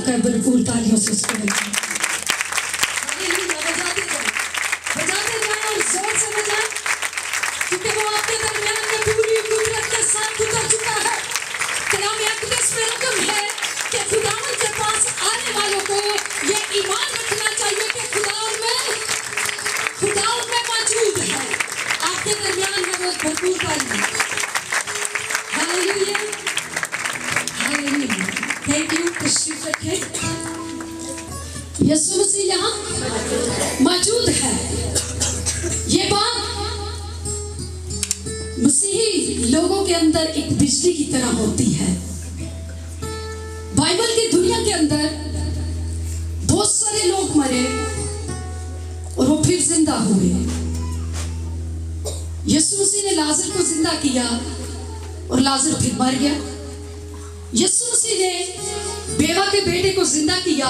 कर भरपूर तालियों से उसको बजाते जाएं और जोर से बजाएं, क्योंकि वो आपके दरमियान में पूरी कुदरत के साथ उतर चुका है। कलाम अक़दस में रकम है कि खुदावंद के पास आने वालों को ये ईमान रखना चाहिए कि खुदा में मौजूद है, आपके दरमियान में वो भरपूर तालियां। Hallelujah, hallelujah. Thank you. तशरीफ रखें। यीशु मसीह यहाँ मौजूद है। ये बात मसीही लोगों के अंदर एक बिजली की तरह होती है। बाइबल की दुनिया के अंदर बहुत सारे लोग मरे और वो फिर जिंदा हुए। यीशु मसीह ने लाजर को जिंदा किया और लाजर फिर मर गया। यीशु मसीह ने बेवा के बेटे को जिंदा किया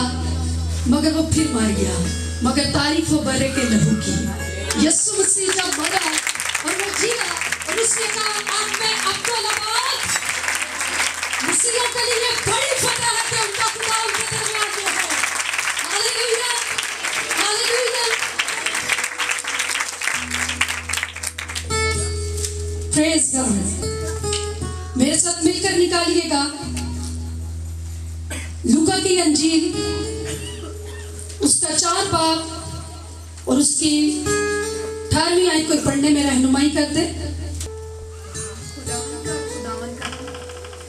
मगर वो फिर मर गया। मगर तारीफ हो बरे के लहू की। यीशु मसीह जब मरा और वो जिया और उसने कहा अब मैं अब्दुल अबाद। मसीहों के लिए बड़ी फतह है कि उनका खुदा उनके दरमियान में है। Hallelujah, hallelujah. Praise God. मेरे साथ मिलकर निकालिएगा लूका की अंजील उसका 4 बाब और उसकी 18वीं आयत को पढ़ने में रहनुमाई कर दे।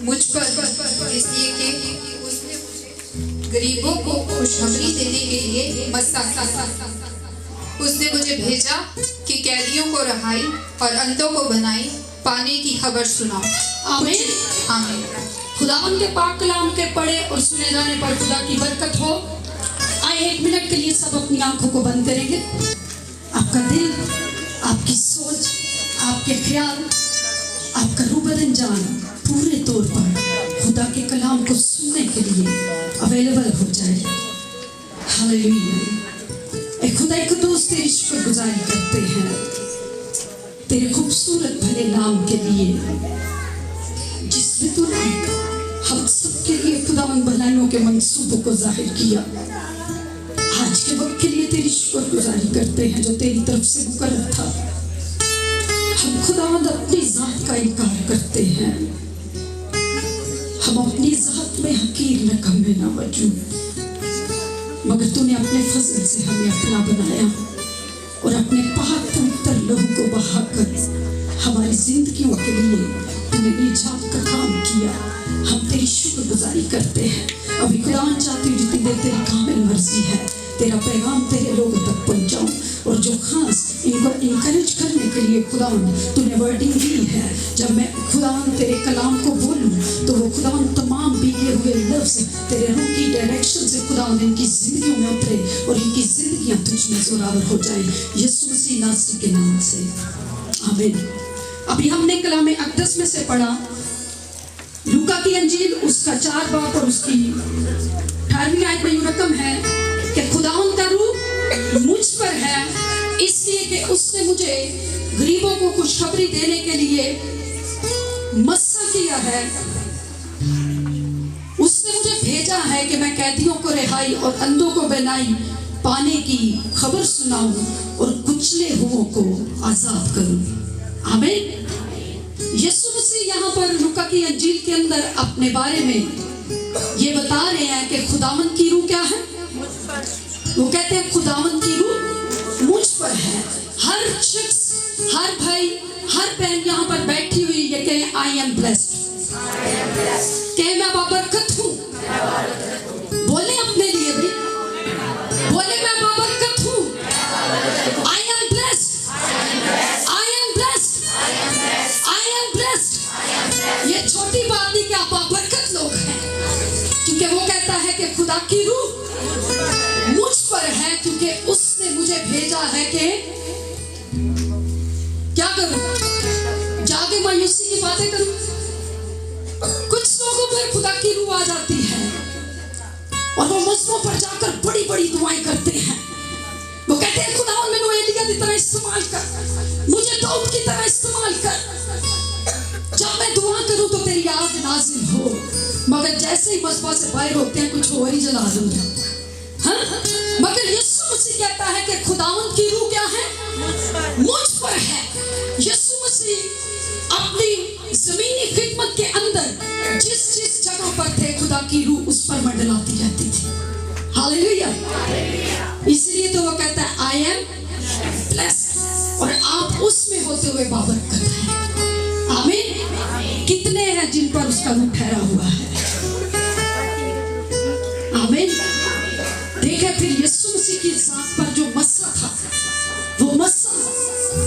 मुझ पर इसलिए कि उसने गरीबों को खुशखबरी देने के लिए मसा किया। उसने मुझे भेजा कि कैदियों को रहाई और अंधों को बनाई, पाने की खबर सुनाओ। आमीन, आमीन। खुदावंद के पाक कलाम के पढ़े और सुने जाने पर खुदा की बरकत हो। आइए 1 मिनट के लिए सब अपनी आंखों को बंद करेंगे। आपका दिल, आपकी सोच, आपके ख्याल, आपका रूह बदन जान पूरे तौर पर खुदा के कलाम को सुनने के लिए अवेलेबल हो जाए। हालेलुया। ए खुदा के दोस्त तेरी शुक्रगुजारी करते हैं तेरे खूबसूरत भले नाम के लिए, जिसमें तूने हम सबके लिए खुदावंद भलाइयों के मंसूबों को जाहिर किया। आज के वक्त के लिए तेरी शुक्रगुजारी करते हैं जो तेरी तरफ से मुकर्रर था। हम खुदावंद अपनी जात का इनकार करते हैं। हम अपनी जात में हकीर नकम्मे ना वजूद, मगर तूने अपने फजल से हमें अपना बनाया और अपने पाक पवित्र लहू को बहाकर हमारी जिंदगियों के लिए तूने निजात का काम किया। हम तेरी शुक्रगुजारी करते हैं। अभी खुदावंद चाहती हूँ जितनी देर तेरी कामिल मर्जी है तेरा पैगाम तेरे लोगों तक पहुँचाऊँ, और जो खास इनको इनकरेज करने के लिए खुदावंद तूने वर्डिंग दी है, जब मैं खुदावंद तेरे कलाम को बोलूँ तो वो खुदावंद तमाम भीगे हुए लफ्ज़ तेरे रूह की डायरेक्शन से खुदावंद इनकी जिंदगियों में उतरे और इनकी जिंदगियाँ तुझ में जोरावर हो जाए, यीशु मसीह नासरी के नाम से, आमीन। अभी हमने कलाम अक़दस में से पढ़ा लूका की अंजील उसका 4 बाब और उसकी 18वीं आयत में यूं रकम है कि खुदावंद का रूह मुझ पर है इसलिए कि उसने मुझे गरीबों को खुशखबरी देने के लिए मस्सा किया है। उसने मुझे भेजा है कि मैं कैदियों को रिहाई और अंधों को बनाई, पाने की खबर सुनाऊं और कुचले हुओं को आजाद करूं। आमीन। यीशु मसीह यहाँ पर लूका की अंजील के अंदर अपने बारे में ये बता रहे हैं कि खुदावंद की रूह क्या है। वो कहते हैं खुदावंद की रूह मुझ पर है। हर शख्स, हर भाई, हर बहन यहाँ पर बैठी हुई ये कहे आई एम ब्लेस्ड, कहे मैं बाबरकत हूँ। बोले अपने लिए भी, बोले मैं बाबरकत हूँ। I am blessed, I am blessed, I am blessed. ये छोटी बात नहीं कि आप बाबरकत लोग हैं, क्योंकि वो कहता है कि खुदा की रूह मुझ पर है क्योंकि उसने मुझे भेजा है कि क्या करूं, जाके मायूसी की बातें करूं। कुछ लोगों पर खुदा की रूह आ जाती है और वो मस्जिदों पर जाकर बड़ी बड़ी दुआएं करते हैं। वो कहते हैं खुदा मैंने एलिया की तरह इस्तेमाल कर, मुझे दाऊद की तरह इस्तेमाल कर। जब मैं दुआ करूं तो तेरी आग नाजिल हो, मगर जैसे ही मस्बा से बाहर होते हैं कुछ और ही जला दूंगा। हाँ? मगर यीशु मसीह कहता है कि खुदावंद की रूह क्या है? मुझ पर है। यीशु मसीह अपनी जमीनी खिदमत के अंदर जिस जिस जगह पर थे, खुदा की रूह उस पर मंडलाती रहती थी। हालेलुया। इसलिए तो वो कहता है आई एम ब्लेस्ड, और आप उसमें होते हुए बाबरकत है। आमीन। कितने हैं जिन पर उसका रूह ठहरा हुआ है? आमीन। देखा फिर यीशु मसीह की जात पर जो मस्सा था, वो मस्सा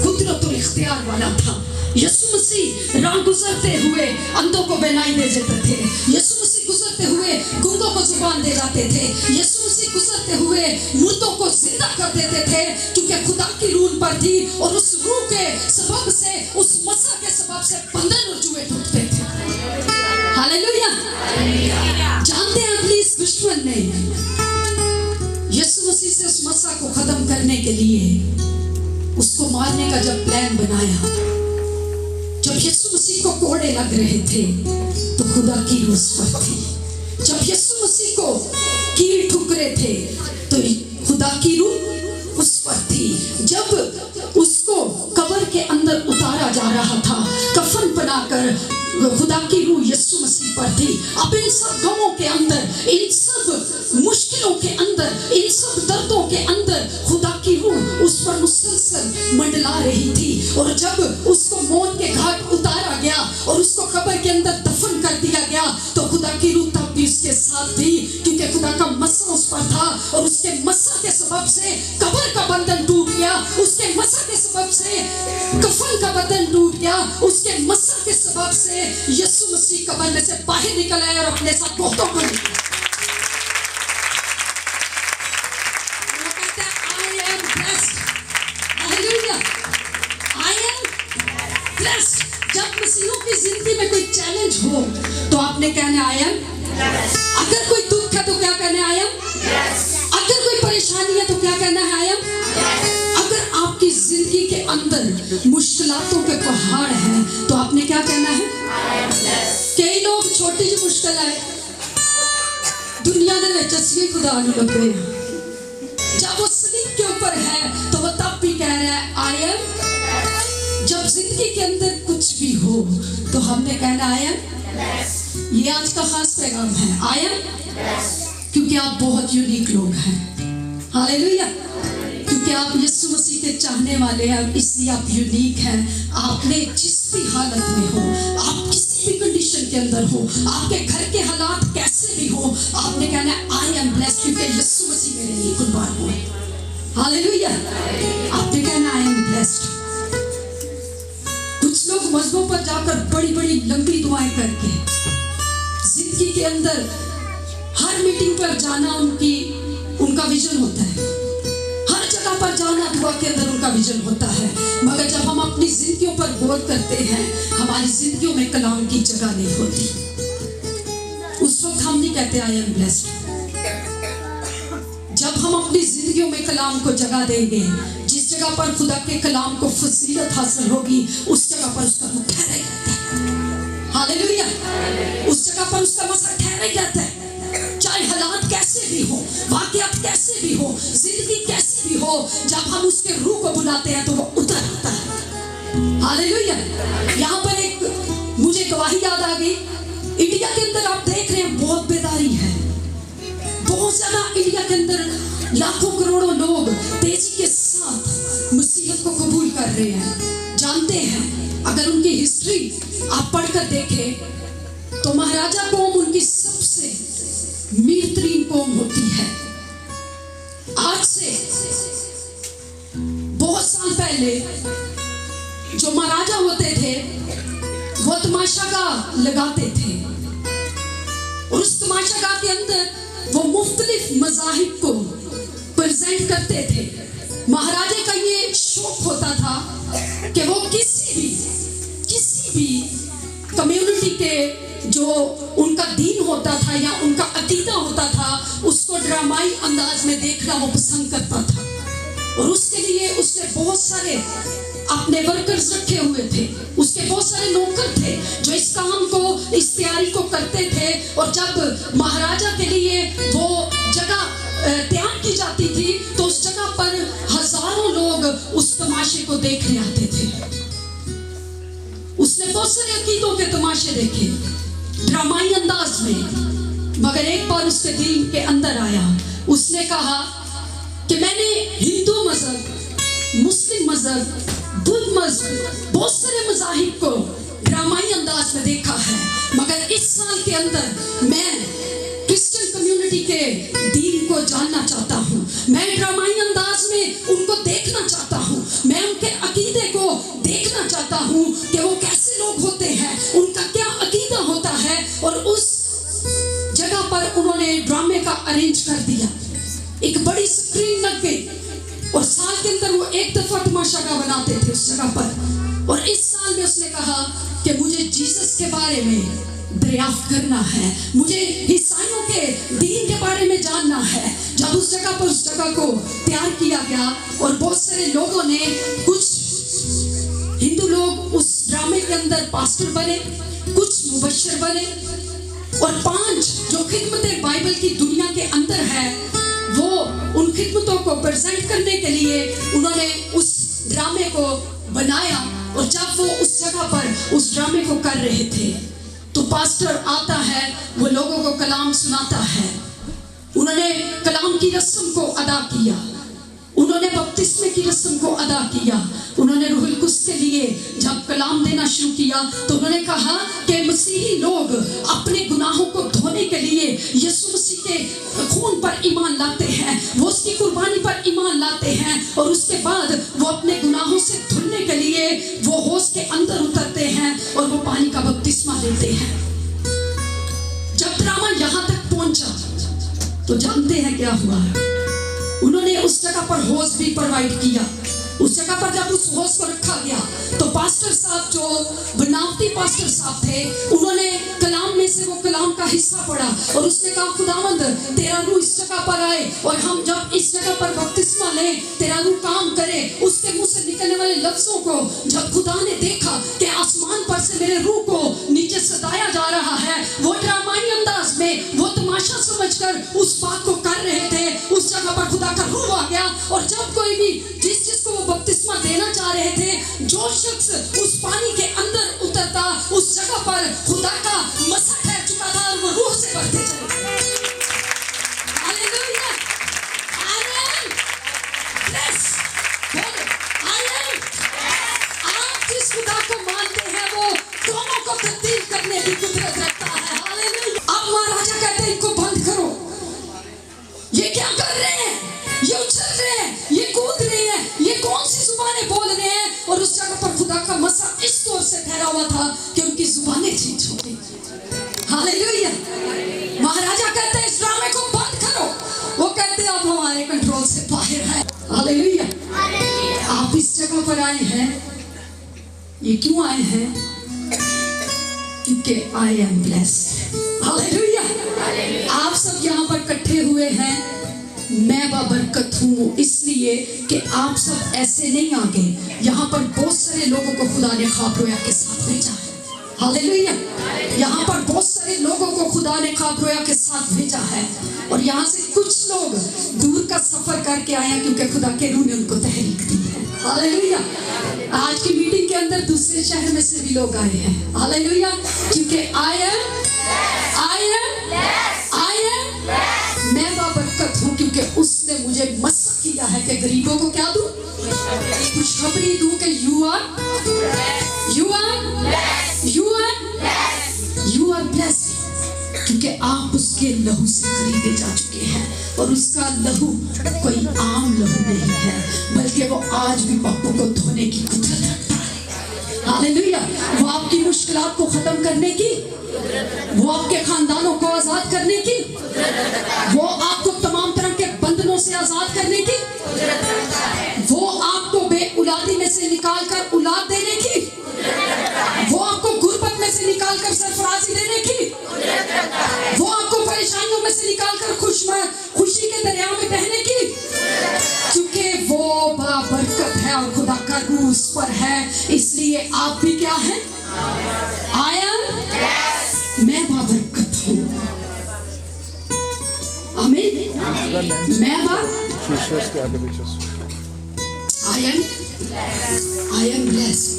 कुदरतुल इख्तियार वाला था। यीशु मसीह राह गुजरते हुए अंधों को बेनाई दे देते थे। यीशु मसीह गुजरते हुए गूंगों को जुबान दे जाते थे। यीशु मसीह गुजरते हुए मुर्दों को जिंदा कर देते थे, क्योंकि खुदा की रूह पर थी, और उस रूह के सबब से, उस मस्सा के सबब से बंधन और जुए टूटते थे। हालेलुया। जानते हैं अगली इस दुश्मन ने यीशु मसीह से उस मस्सा को खत्म करने के लिए, उसको मारने का जब प्लान बनाया, जब यीशु मसीह को कोड़े लग रहे थे तो खुदा की रूह उस पर थी। जब यीशु मसीह को कील ठुकरे थे तो खुदा की रूह उस पर थी। जब उसको कब्र के अंदर उतारा जा रहा था, कफन बनाकर, खुदा की रूह यीशु मसीह पर थी। अब इन सब गमों के अंदर, इन सब मुश्किलों के अंदर, इन सब दर्दों के अंदर खुदा की रूह उस पर मुसलसल मंडला रही थी। और जब उसको मौत के घाट उतारा गया और उसको कब्र के अंदर दफन कर दिया गया, तो खुदा की रूह तब भी उसके साथ थी, क्योंकि खुदा का मस्सा उस पर था। और उसके मस्सा के सबब से कब्र का बंधन टूट गया, उसके मस्सा के सबब से कफन का बंधन टूट गया, उसके मस्सा के सबब से यीशु मसीह कब्र में से बाहर निकल आया और अपने साथ बहुतों को लिया। वो कहता है I am blessed. Hallelujah. I am blessed. जब मसीहों की जिंदगी में कोई चैलेंज हो तो आपने कहना आई एम। अगर कोई दुख है तो क्या कहना आई एम। अगर कोई परेशानी है तो क्या कहना है आई एम। अगर आपकी जिंदगी के अंदर मुश्किलातों के पहाड़ हैं तो आपने क्या कहना है। कई लोग छोटी जी मुश्किल है दुनिया ने जस्वी खुदा लगे, जब वो सलीब के ऊपर है तो वो तब भी कह रहा है आई एम। जब जिंदगी के अंदर कुछ भी हो तो हमने कहना आई एम। ये आज का खास पैगाम है, आई एम, क्योंकि आप बहुत यूनिक लोग हैं। हालेलुया। क्योंकि आप यीशु मसीह के चाहने वाले हैं, इसलिए आप यूनिक हैं। आपने जिस भी हालत में हो, आप किसी भी कंडीशन के अंदर हो, आपके घर के हालात कैसे भी हो, आपने कहना है आई एम ब्लेस्ड, क्योंकि यीशु मसीह मेरे लिए कुर्बान हुए। हालेलुया। आपने कहना आई एम ब्लेस्ड। कुछ लोग मस्जिदों पर जाकर बड़ी बड़ी लंबी दुआएं करके जिंदगी के अंदर हर मीटिंग पर जाना उनका विजन होता है, हर जगह पर जाना दुआ के अंदर उनका विजन होता है। मगर जब हम अपनी जिंदगियों पर गौर करते हैं, हमारी जिंदगियों में कलाम की जगह नहीं होती। उस वक्त हम नहीं कहते आई एम ब्लेस्ड। जब हम अपनी जिंदगियों में कलाम को जगह देंगे, जिस जगह पर खुदा के कलाम को फजीलत हासिल होगी, उस जगह पर उसका रूह ठहरा ही रहता है। हालेलुया। उस जगह पर उसका मसा ठहरा ही रहता है। चाहे हालात कैसे भी हो, वाकयात कैसे भी हो, जिंदगी कैसी भी हो, जब हम उसके रूह को बुलाते हैं तो वो उतर आता है। हालेलुया। यहाँ पर एक मुझे गवाही याद आ गई। इंडिया के अंदर आप देख रहे हैं बहुत बेदारी है, बहुत ज्यादा। इंडिया के अंदर लाखों करोड़ों लोग तेजी के साथ मसीहत को कबूल कर रहे हैं। जानते हैं, अगर उनकी हिस्ट्री आप पढ़कर देखें तो महाराजा कौम उनकी सबसे मीरतरीन कौम होती है। आज से बहुत साल पहले जो महाराजा होते थे वो तमाशागाह लगाते थे, और उस तमाशागाह के अंदर वो मुख्तलिफ मज़ाहिब को प्रेजेंट करते थे। महाराजे का ये शौक होता था कि वो किसी भी कम्युनिटी के जो उनका दीन होता था या उनका अकीदा होता था, उसको ड्रामाई अंदाज में देखना वो पसंद करता था। और उसके लिए उसने बहुत सारे अपने वर्कर्स रखे हुए थे, उसके बहुत सारे नौकर थे जो इस काम को, इस तैयारी को करते थे। और जब महाराजा के लिए वो जगह तैयार की जाती थी तो उस जगह पर हजारों लोग उस तमाशे को देखने आते थे। उसने बहुत सारे अकीदों के तमाशे देखे ड्रामाई अंदाज में, मगर एक बार उसके दिल के अंदर आया, उसने कहा कि मैंने हिंदू मजहब, मुस्लिम मजहब, बुद्ध मजहब, बहुत सारे मजाहिब को ड्रामाई अंदाज में देखा है, मगर इस साल के अंदर मैं क्रिश्चियन कम्युनिटी के दीन को जानना चाहता हूँ। मैं ड्रामाई अंदाज में उनको देखना चाहता हूँ, मैं उनके अकीदे को देखना चाहता हूँ कि वो कैसे लोग होते हैं, उनका क्या अकीदा होता है। और उस जगह पर उन्होंने ड्रामे का अरेंज कर दिया, एक बड़ी स्क्रीन लग गई और साल के अंदर वो एक दफा तमाशा का बनाते थे उस जगह पर। और इस साल में उसने कहा कि मुझे जीसस के बारे में दरियाफ्त करना है, मुझे ईसाइयों के दीन के बारे में जानना है। जब उस जगह पर उस जगह को तैयार किया गया और बहुत सारे लोगों ने, कुछ हिंदू लोग उस ड्रामे के अंदर पास्टर बने, कुछ मुबश्शिर बने, और 5 जो खिदमतें बाइबल की दुनिया के अंदर है वो उन खिदमतों को प्रेजेंट करने के लिए उन्होंने उस ड्रामे को बनाया। और जब वो उस जगह पर उस ड्रामे को कर रहे थे तो पास्टर आता है, वो लोगों को कलाम सुनाता है। उन्होंने कलाम की रस्म को अदा किया, उन्होंने बपतिस्मे की रस्म को अदा किया। उन्होंने रूहुल कुद्स के लिए जब कलाम देना शुरू किया तो उन्होंने कहा कि मसीही लोग अपने गुनाहों को धोने के लिए यीशु मसीह के खून पर ईमान लाते हैं, वो उसकी कुर्बानी पर ईमान लाते हैं, और उसके बाद वो अपने गुनाहों से धुलने के लिए वो होश के अंदर उतरते हैं और वो पानी का बपतिस्मा लेते हैं। जब ड्रामा यहाँ तक पहुंचा तो जानते हैं क्या हुआ? उन्होंने उस जगह पर होश भी प्रोवाइड किया। उस जगह पर जब उस होश को रखा गया तो पास्टर साहब, जो बनावटी पास्टर साहब थे, उन्होंने कलाम में से वो कलाम का हिस्सा पढ़ा और उसने कहा, खुदावंद तेरा रूह इस जगह पर आए और हम जब इस जगह पर बपतिस्मा लें, तेरा रूह काम करे। उसके मुंह से निकलने वाले लफ्जों को जब खुदा ने देखा कि आसमान पर से मेरे रूह को नीचे सताया जा रहा है, वो ड्रामाई अंदाज में वो तमाशा समझकर उस बात को कर रहे थे। उस जगह पर खुदा का रूह आ गया और जब कोई भी जिसको वो बपतिस्मा देना चाह रहे थे, जो शख्स उस पानी के अंदर उतरता, उस जगह पर खुदा का मसा ठहर चुका था और वो रूह से बढ़ते चले। हालेलुया, आमीन, ब्लेस, बोलो आमीन। आप जिस खुदा को मानते हैं वो दोनों को तब्दील करने की कुदरत रखता है। हालेलुया। अब महाराजा कहते हैं, इनको बंद करो, ये क्या कर रहे हैं, ये उछल रहे हैं, ये कूद रहे हैं, ये कौन सी जुबानें बोल रहे हैं। और उस जगह पर खुदा का मसा इस तौर से ठहरा हुआ था कि उनकी जुबानें चेंज हो गई। हालेलुया। महाराजा कहते हैं, इस ड्रामे को बंद करो। वो कहते हैं, अब हमारे कंट्रोल से बाहर है। हालेलुया। आप इस जगह पर आए हैं, ये क्यों आए हैं? क्योंकि आई एम ब्लेस्ड। हालेलुया। आप सब यहाँ पर इकट्ठे हुए हैं, मैं बाबरकत हूँ इसलिए कि आप सब ऐसे नहीं आ गए। यहाँ पर बहुत सारे लोगों को खुदा ने ख्वाब रोया के साथ भेजा है। हालेलुया। यहाँ पर बहुत सारे लोगों को खुदा ने ख्वाब रोया के साथ भेजा है, और यहाँ से कुछ लोग दूर का सफर करके आए हैं क्योंकि खुदा के रूह ने उनको तहरीक दी है। हालेलुया। आज की मीटिंग के अंदर दूसरे शहर में से भी लोग आए हैं। हालेलुया। क्योंकि आई एम मैं बाबरकत हूँ क्योंकि उसने मुझे मसा किया है कि गरीबों को क्या दूं, खुशखबरी दूं कि यू आर ब्लेस्ड, क्योंकि आप उसके लहू से खरीदे जा चुके हैं। और उसका लहू कोई आम लहू नहीं है, बल्कि वो आज भी पापों को धोने की कुदरत रखता है। हालेलुया। वो आपकी मुश्किलात को खत्म करने की, वो आपके खानदानों को आजाद करने की, वो आपको तमाम तरह के बंधनों से आजाद करने की, वो आपको बेऔलादी में से निकालकर औलाद देने की, वो आपको गुर्बत में से निकालकर सरफराजी देने की, वो आपको परेशानियों में से निकालकर खुशी के दरिया में बहने की, क्योंकि वो उस पर है, इसलिए आप भी क्या है? I am, मैं बाबरकत हूँ। आमीन। मैं I am blessed।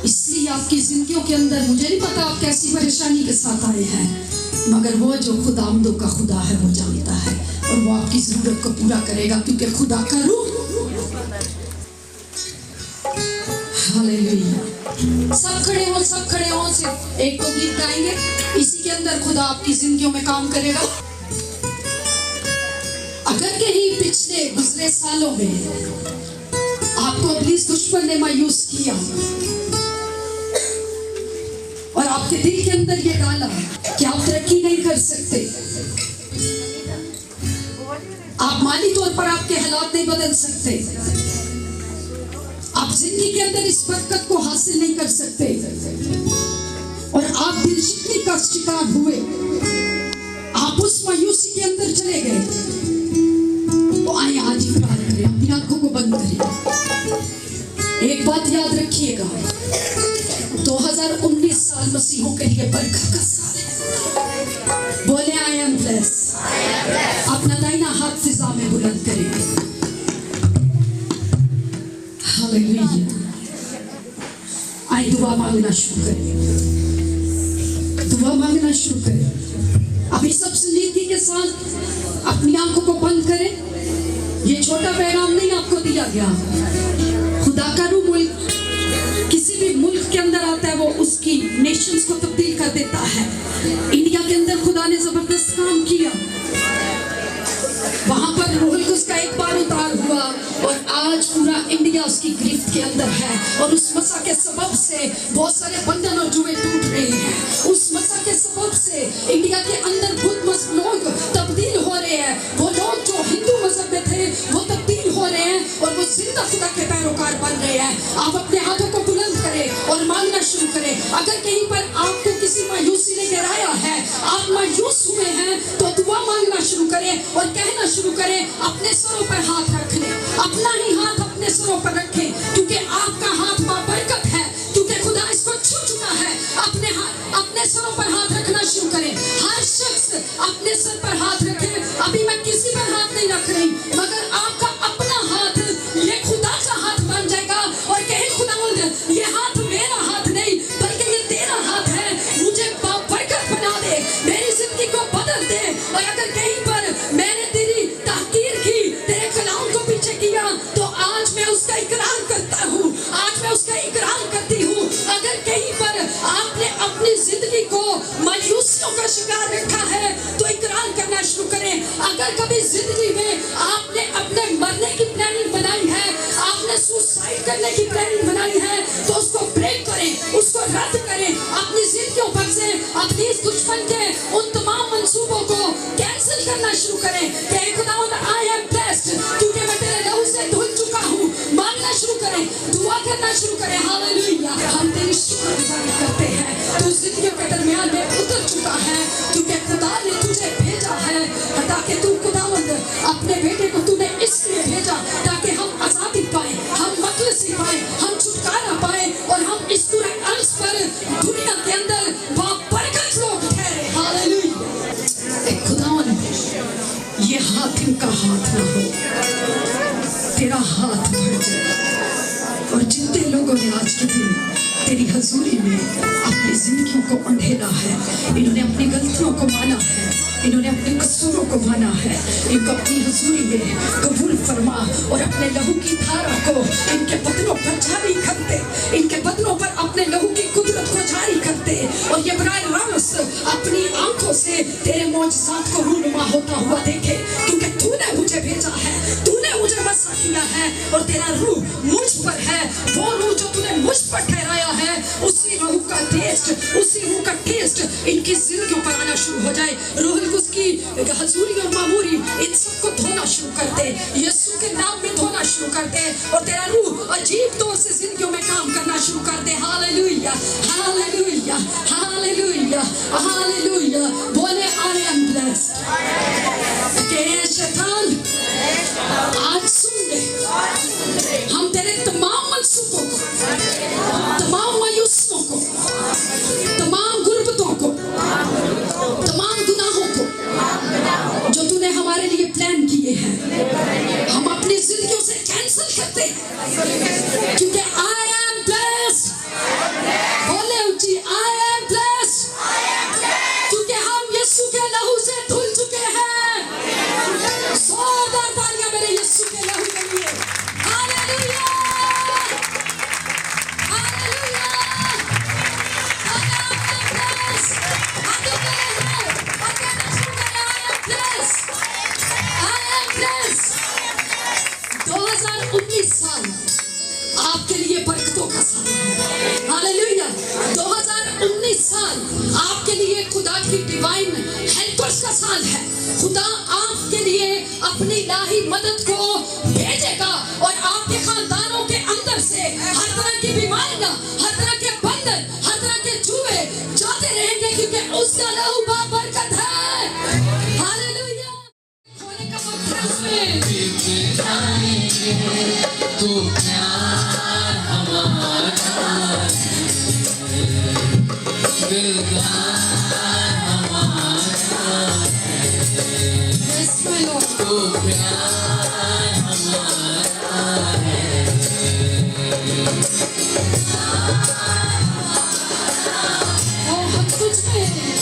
इसलिए आपकी जिंदगियों के अंदर, मुझे नहीं पता आप कैसी परेशानी के साथ आए हैं, मगर वो जो खुदामदों का खुदा है वो जानता है, और वो आपकी जरूरत को पूरा करेगा, क्योंकि खुदा का रूह। हालेलुया। सब खड़े हो, सब खड़े हो, सिर्फ एक तो गीत गाएंगे, इसी के अंदर खुदा आपकी जिंदगियों में काम करेगा। अगर कहीं पिछले गुजरे सालों में आपको इब्लीस दुश्मन ने मायूस किया और आपके दिल के अंदर ये डाला कि आप तरक्की नहीं कर सकते, आप माली तौर पर आपके हालात नहीं बदल सकते, आप जिंदगी के अंदर इस बरकत को हासिल नहीं कर सकते, और आप दिल शिकनी का शिकार हुए, आप उस मायूसी के अंदर चले गए, तो आए आज इकरार करें, अपनी आंखों को बंद करें। एक बात याद रखिएगा, 2019 साल मसीहों के लिए बरकत का साल है। बोले आई एम ब्लेस्ड। अपना दाहिना हाथ फिजा में बुलंद करें। हालेलुया। आइए दुआ मांगना शुरू करें, दुआ मांगना शुरू करें। अभी सब संजीदगी के साथ अपनी आंखों को बंद करें। ये छोटा पैगाम नहीं आपको दिया गया। खुदा का रूह मुल्क, किसी भी मुल्क के अंदर आता है, वो उसकी नेशंस को तब्दील कर देता है। इंडिया के अंदर खुदा ने जबरदस्त काम किया, वहां पर रूहुल कुद्स का एक बार उतार हुआ, और आज पूरा इंडिया उसकी गिरफ्त के अंदर है, और उस मसा के सबब से बहुत सारे बंधन और जुए टूट रहे हैं। उस मसा के सबब से इंडिया के अंदर बुद्ध मजहब लोग तब्दील हो रहे हैं, वो लोग जो हिंदू मजहब में थे वो तब्दील हो रहे हैं, और वो जिंदा खुदा के पैरोकार बन रहे हैं। आप अपने हाथों को बुलंद करें और मांगना शुरू करें। अगर कहीं पर आपको किसी मायूसी ने गिराया है, आप मायूस हुए हैं, तो दुआ मांगना शुरू करें और कहना शुरू करें, अपने सरों पर हाथ रख लें, अपना ही हाथ अपने सरों पर रखें, क्योंकि आपका हाथ बाबरकत है, क्योंकि खुदा इसको छू चुका है। अपने हाथ, अपने सरों पर हाथ रखना शुरू करें। हर शख्स अपने सर पर हाथ रखे। अभी मैं किसी पर हाथ नहीं रख रही, मगर आपका अपना हाथ ये खुदा का हाथ बन जाएगा, और कहे खुदावंद, ये हाथ मेरा हाथ नहीं बल्कि ये तेरा हाथ है, मुझे बाबरकत बना दे, मेरी जिंदगी को बदल दे। और अगर कहीं पर मैंने तेरी ताकीर की, तेरे कलाम को पीछे किया, तो आज मैं उसका इकरार करता हूँ, आज मैं उसका इकरार करती हूँ। अगर कहीं पर आपने अपनी जिंदगी को मायूसियों का शिकार रखा है, तो इकरार करना शुरू करें। अगर कभी जिंदगी में आपने अपने मरने की प्लानिंग बनाई है, आपने सुसाइड करने की प्लानिंग बनाई है, तो उसको ब्रेक करें, उसको रद्द करें, अपनी जिंदगियों पर से अपनी इस दुश्मन के उन तमाम मंसूबों को कैंसिल करना शुरू करें। कि खुदावंद आई एम ब्लेस्ड, क्योंकि मैं तेरे लहू से धुल चुका हूँ। मांगना शुरू करें, दुआ करना शुरू करें। हालेलुया। हम तेरी शुक्रगुजारी करते हैं, तू जिंदगियों के दरमियान में उतर चुका है, क्योंकि खुदा ने तुझे भेजा है, ताकि तू खुदावंद अपने बेटे को तूने इसलिए भेजा ताकि हम आजादी पाए, हम मखलसी पाए, हम छुटकारा पाए, और हम इस पूरे अर्ज पर दुनिया के अंदर बाबरकत लोग ठहरे। हालेलुया। खुदावंद, ये हाथ इनका हाथ ना हो, तेरा हाथ बढ़ जाए। और जितने लोगों ने आज के दिन तेरी हजूरी में अपनी जिंदगियों को अंधेरा है, इन्होंने अपनी गलतियों को माना है, इन्होंने अपने कसूरों को माना है, इनको अपनी हजूरी में कबूल फरमा, और अपने लहू की धारा को इनके बदनों पर जारी करते, इनके बदनों पर अपने लहू की कुदरत को जारी करते, और ये बराह रास्त अपनी आंखों से तेरे मौजज़ात को रूनुमा होता हुआ देखे, क्योंकि तूने मुझे भेजा है, तूने मुझे बसा किया है, और तेरा रूह मुझ पर है। वो रूह जो तूने मुझ पर ठहराया है, उसी रूह का टेस्ट, उसी रूह का टेस्ट इनकी जिंदगियों पर आना शुरू हो जाए। रूहुल कुद्स की हजूरी और मामूरी इन सबको धोना शुरू कर दे, यीशु के नाम में धोना शुरू कर दे, और तेरा रूह अजीब तौर से जिंदगियों में काम करना शुरू कर दे। Hallelujah, hallelujah, hallelujah, hallelujah. बोले आई एम ब्लेस्ड। के शैतान आज सुन ले, हम तेरे तमाम मासूकों को, तमाम मायूसियों को, तमाम गुर्बतों को, तमाम गुनाहों को जो तूने हमारे लिए प्लान किए हैं, हम अपनी जिंदगियों से कैंसिल करते हैं, क्योंकि आई एम ब्लेस्ड। बोले ऊंची, आई एम ब्लेस्ड, क्योंकि हम यीशु के लहू से धुल चुके हैं। जोरदार तालियां मेरे यीशु के लहू के लिए। Hallelujah, hallelujah. I am blessed. आगे बढ़े हैं, आगे नशे में I am blessed. I am blessed. 2019 साल आपके लिए बरकतों का साल है। हालेलुया। 2019 साल आपके लिए खुदा की डिवाइन हेल्पर्स का साल है। खुदा आपके लिए अपनी इलाही मदद को भेजेगा और आपके खानदानों के अंदर से हर तरह की बीमारियां, हर तरह के बंधन, हर तरह के जुए जाते रहेंगे, क्योंकि उसका लहू बाबरकत है। हालेलुया। होने का वक्त है उसमें। तो प्यार हमारा दिलदार हमारा Yes, my Lord. तो प्यार हमारा ओ हम तुझ में हैं।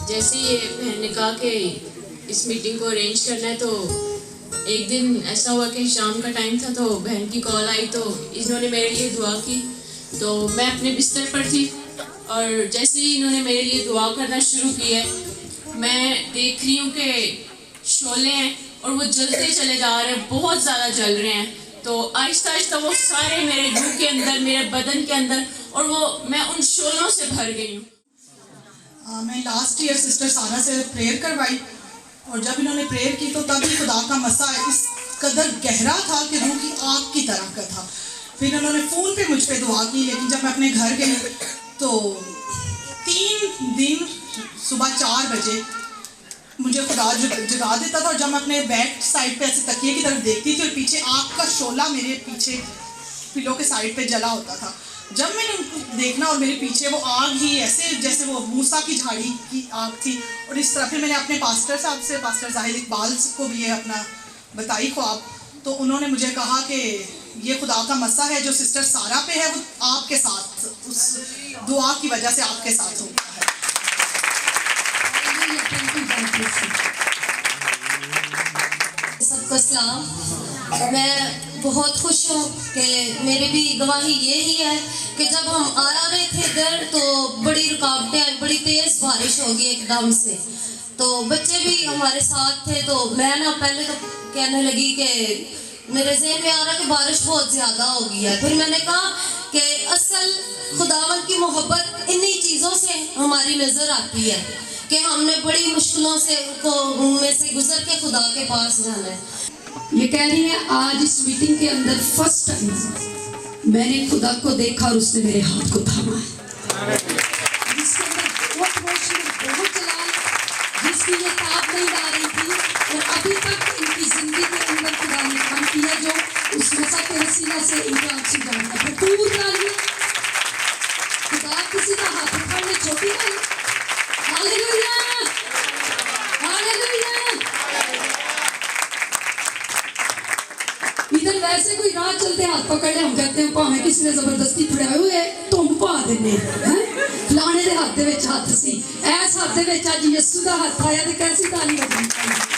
जैसे ये बहन ने कहा कि इस मीटिंग को अरेंज करना है, तो एक दिन ऐसा हुआ कि शाम का टाइम था, तो बहन की कॉल आई, तो इन्होंने मेरे लिए दुआ की। तो मैं अपने बिस्तर पर थी और जैसे ही इन्होंने मेरे लिए दुआ करना शुरू की है, मैं देख रही हूँ कि शोले हैं और वो जलते चले जा रहे हैं, बहुत ज़्यादा जल रहे हैं। तो आहिस्ता आहिस्ता वो सारे मेरे रूह के अंदर, मेरे बदन के अंदर, और वो मैं उन शोलों से भर गई हूँ। मैं लास्ट ईयर सिस्टर सारा से प्रेयर करवाई और जब इन्होंने प्रेयर की तो तभी खुदा का मसा इस कदर गहरा था कि रूह की आग की तरह का था। फिर उन्होंने फ़ोन पे मुझ पे दुआ की, लेकिन जब मैं अपने घर गई तो 3 दिन सुबह 4 बजे मुझे खुदा जगा देता था, और जब मैं अपने बैक साइड पे ऐसे तकिए की तरफ देखती थी और पीछे आग का शोला मेरे पीछे पिलो के साइड पे जला होता था। जब मैंने उनको देखना और मेरे पीछे वो आग ही ऐसे जैसे वो मूसा की झाड़ी की आग थी, और इस तरह फिर मैंने अपने पास्टर साहब से, पास्टर जाहिद इकबाल को भी ये अपना बताई ख्वाब, तो उन्होंने मुझे कहा कि ये खुदा का मसा है जो सिस्टर सारा पे है, वो आपके साथ उस दुआ की वजह से आपके साथ होता है। सबको सलाम। मैं बहुत खुश हूँ कि मेरी भी गवाही यही है कि जब हम आ रहे थे इधर तो बड़ी रुकावटें आई, बड़ी तेज़ बारिश होगी एकदम से, तो बच्चे भी हमारे साथ थे। तो मैं ना पहले तो कहने लगी कि मेरे ज़हन में आ रहा कि बारिश बहुत ज़्यादा हो गई है। फिर मैंने कहा कि असल खुदावन की मोहब्बत इन्हीं चीज़ों से हमारी नज़र आती है कि हमने बड़ी मुश्किलों से में से गुजर के खुदा के पास जाना है। ये कह रही है आज इस मीटिंग के अंदर फर्स्ट टाइम मैंने खुदा को देखा और उसने मेरे हाथ को थामा है। जिसके अंदर बहुत रोशनी, बहुत जलाल, जिसकी ये ताब नहीं ला रही थी और अभी तक इनकी जिंदगी के अंदर खुदा ने काम किया, जो उस मसा के वसीला से इनका आंसू जानना भरपूर डालिए। खुदा किसी का हाथ उठाने छोटी नहीं। Hallelujah, hallelujah. इधर वैसे कोई राह चलते हाथ पकड़ ले, हम कहते हैं भावें किसी ने जबरदस्ती फड़ाए हुए तुम पा देने फलाने दे हाथ दे विच हत्थ सी, ऐस हाथ दे विच अज यीशु दा हत्थ आया ते कैसी ताली बजनी।